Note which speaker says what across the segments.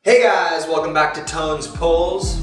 Speaker 1: Hey guys, welcome back to Tone's Pulls.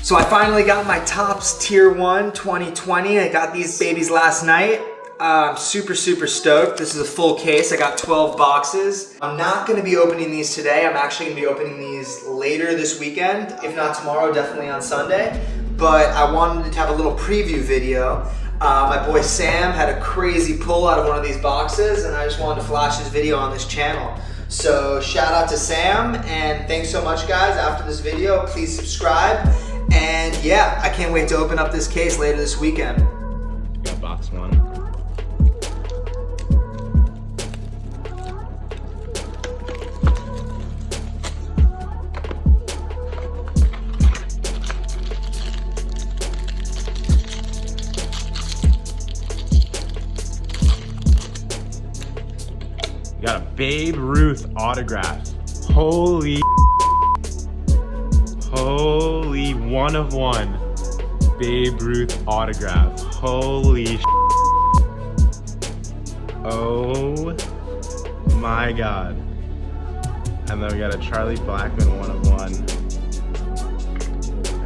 Speaker 1: So I finally got my TOPPS Tier 1 2020. I got these babies last night. I'm super stoked. This is a full case. I got 12 boxes. I'm not gonna be opening these today. I'm actually gonna be opening these later this weekend. If not tomorrow, definitely on Sunday. But I wanted to have a little preview video. My boy Sam had a crazy pull out of one of these boxes and I just wanted to flash his video on this channel. So shout out to Sam and thanks so much guys. After this video, please subscribe. And yeah, I can't wait to open up this case later this weekend.
Speaker 2: Got box one. We got a Babe Ruth autograph. Holy one of one Babe Ruth autograph. Holy oh my god. And then we got a Charlie Blackmon one of one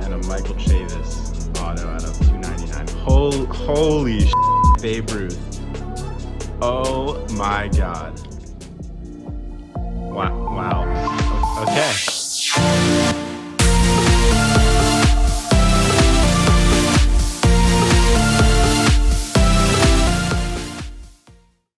Speaker 2: and a Michael Chavis auto out of 299. Holy Babe Ruth. Oh my god.